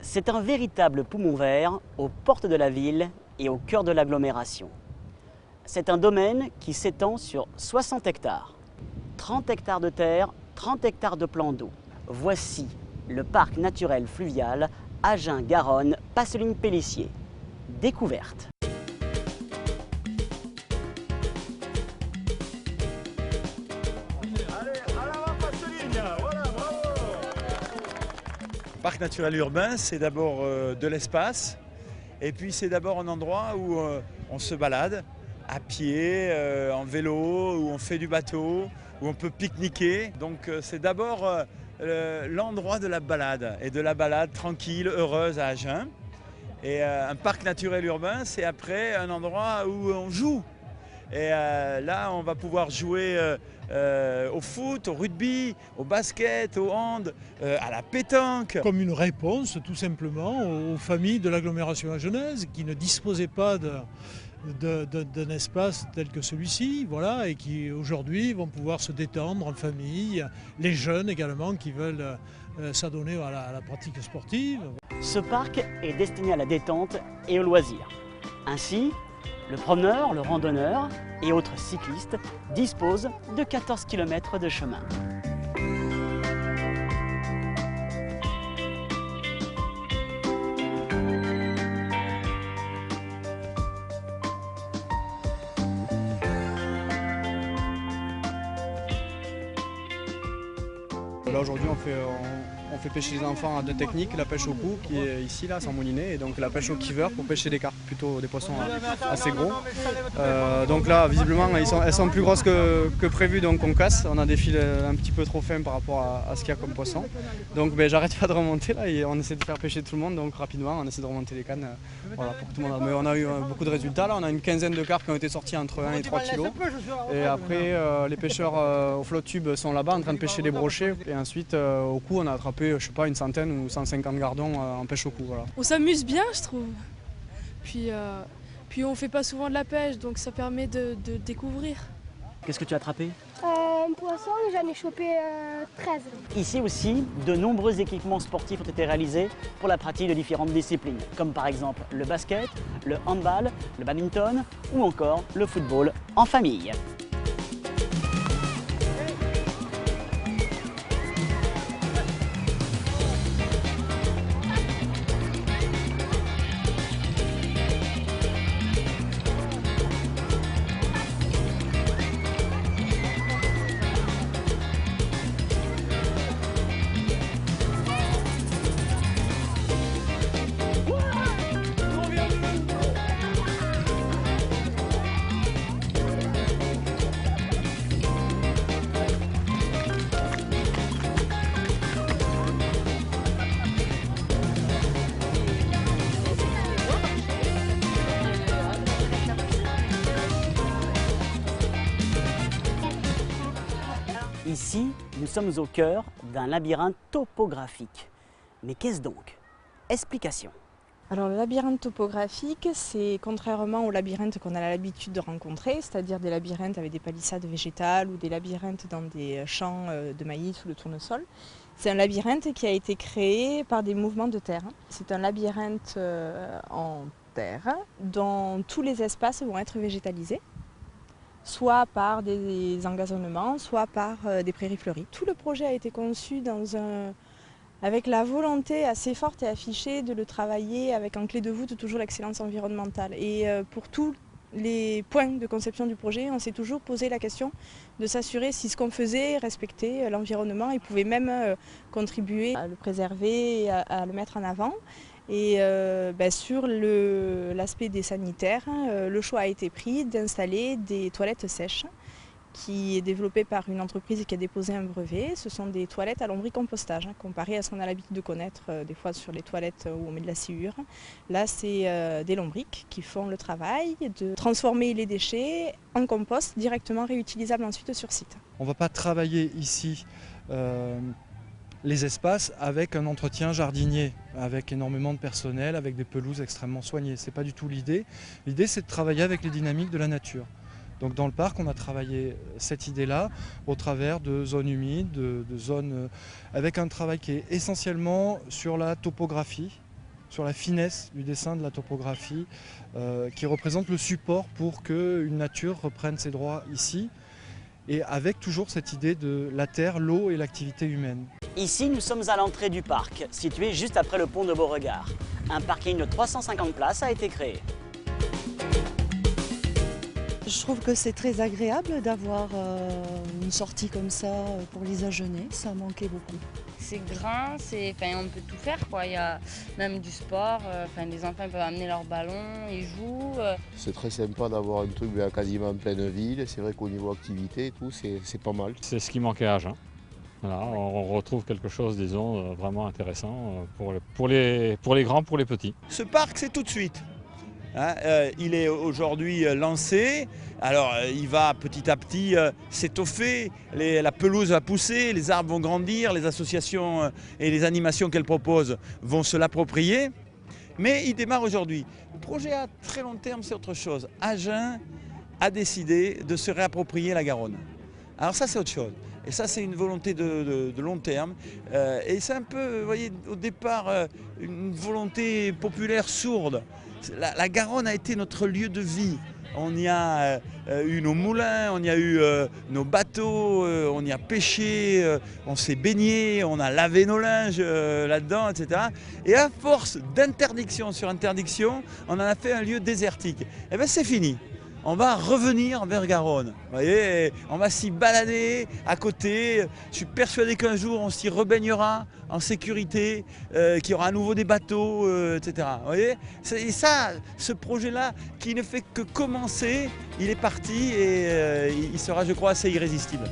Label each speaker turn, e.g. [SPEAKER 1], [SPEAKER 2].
[SPEAKER 1] C'est un véritable poumon vert aux portes de la ville et au cœur de l'agglomération. C'est un domaine qui s'étend sur 60 hectares. 30 hectares de terre, 30 hectares de plans d'eau. Voici le parc naturel fluvial Agen-Garonne-Passeline-Pélissier. Découverte.
[SPEAKER 2] Le parc naturel urbain, c'est d'abord de l'espace, et puis c'est d'abord un endroit où on se balade à pied, en vélo, où on fait du bateau, où on peut pique-niquer. Donc c'est d'abord l'endroit de la balade, et de la balade tranquille, heureuse à Agen. Et un parc naturel urbain, c'est après un endroit où on joue. Et là, on va pouvoir jouer au foot, au rugby, au basket, au hand, à la pétanque.
[SPEAKER 3] Comme une réponse tout simplement aux familles de l'agglomération agenaise qui ne disposaient pas d'un espace tel que celui-ci, voilà, et qui aujourd'hui vont pouvoir se détendre en famille, les jeunes également qui veulent s'adonner à la pratique sportive.
[SPEAKER 1] Ce parc est destiné à la détente et au loisir. Ainsi, le promeneur, le randonneur et autres cyclistes disposent de 14 km de chemin.
[SPEAKER 4] Là aujourd'hui on fait pêcher les enfants à deux techniques, la pêche au cou qui est ici là sans moulinet et donc la pêche au kiver pour pêcher des carpes, plutôt des poissons assez gros. Donc là visiblement elles sont plus grosses que prévu, donc on casse, on a des fils un petit peu trop fins par rapport à ce qu'il y a comme poisson. Donc j'arrête pas de remonter là et on essaie de faire pêcher tout le monde, donc rapidement on essaie de remonter les cannes voilà, pour que tout le monde. Mais on a eu beaucoup de résultats là, on a une quinzaine de carpes qui ont été sortis entre 1 et 3 kg. Et après les pêcheurs au flotte tube sont là-bas en train de pêcher des brochets et ensuite au cou on a attrapé je sais pas une centaine ou 150 gardons en pêche au cou. Voilà.
[SPEAKER 5] On s'amuse bien je trouve. Puis on fait pas souvent de la pêche donc ça permet de découvrir.
[SPEAKER 1] Qu'est-ce que tu as attrapé?
[SPEAKER 6] Un poisson, j'en ai chopé 13.
[SPEAKER 1] Ici aussi, de nombreux équipements sportifs ont été réalisés pour la pratique de différentes disciplines, comme par exemple le basket, le handball, le badminton ou encore le football en famille. Ici, nous sommes au cœur d'un labyrinthe topographique. Mais qu'est-ce donc? Explication.
[SPEAKER 7] Alors le labyrinthe topographique, c'est contrairement aux labyrinthes qu'on a l'habitude de rencontrer, c'est-à-dire des labyrinthes avec des palissades végétales ou des labyrinthes dans des champs de maïs ou de tournesol. C'est un labyrinthe qui a été créé par des mouvements de terre. C'est un labyrinthe en terre dont tous les espaces vont être végétalisés, soit par des engazonnements, soit par des prairies fleuries. Tout le projet a été conçu avec la volonté assez forte et affichée de le travailler avec en clé de voûte toujours l'excellence environnementale. Et pour tous les points de conception du projet, on s'est toujours posé la question de s'assurer si ce qu'on faisait respectait l'environnement et pouvait même contribuer à le préserver et à le mettre en avant. Et sur l'aspect des sanitaires, le choix a été pris d'installer des toilettes sèches qui est développée par une entreprise qui a déposé un brevet. Ce sont des toilettes à lombricompostage, comparé à ce qu'on a l'habitude de connaître des fois sur les toilettes où on met de la sciure. Là, c'est des lombrics qui font le travail de transformer les déchets en compost directement réutilisable ensuite sur site.
[SPEAKER 8] On ne va pas travailler ici les espaces avec un entretien jardinier, avec énormément de personnel, avec des pelouses extrêmement soignées. Ce n'est pas du tout l'idée. L'idée, c'est de travailler avec les dynamiques de la nature. Donc dans le parc, on a travaillé cette idée-là au travers de zones humides, de zones avec un travail qui est essentiellement sur la topographie, sur la finesse du dessin, de la topographie, qui représente le support pour qu'une nature reprenne ses droits ici, et avec toujours cette idée de la terre, l'eau et l'activité humaine.
[SPEAKER 1] Ici, nous sommes à l'entrée du parc, situé juste après le pont de Beauregard. Un parking de 350 places a été créé.
[SPEAKER 9] Je trouve que c'est très agréable d'avoir une sortie comme ça pour les Agenais, ça manquait beaucoup.
[SPEAKER 10] C'est grand, on peut tout faire, quoi. Il y a même du sport, les enfants peuvent amener leur ballon, ils jouent.
[SPEAKER 11] C'est très sympa d'avoir un truc quasiment en pleine ville, c'est vrai qu'au niveau activité et tout, c'est pas mal.
[SPEAKER 12] C'est ce qui manquait à Agen. Voilà, on retrouve quelque chose, disons, vraiment intéressant pour les grands, pour les petits.
[SPEAKER 2] Ce parc, c'est tout de suite. Il est aujourd'hui lancé, alors il va petit à petit s'étoffer, la pelouse va pousser, les arbres vont grandir, les associations et les animations qu'elle propose vont se l'approprier, mais il démarre aujourd'hui. Le projet à très long terme, c'est autre chose. Agen a décidé de se réapproprier la Garonne. Alors ça, c'est autre chose. Et ça, c'est une volonté de long terme. Et c'est un peu, vous voyez, au départ, une volonté populaire sourde. La Garonne a été notre lieu de vie. On y a eu nos moulins, on y a eu nos bateaux, on y a pêché, on s'est baigné, on a lavé nos linges là-dedans, etc. Et à force d'interdiction sur interdiction, on en a fait un lieu désertique. Et bien c'est fini. On va revenir vers Garonne, vous voyez, on va s'y balader à côté. Je suis persuadé qu'un jour on s'y rebaignera en sécurité, qu'il y aura à nouveau des bateaux, etc. Vous voyez, et ça, ce projet-là, qui ne fait que commencer, il est parti et il sera, je crois, assez irrésistible.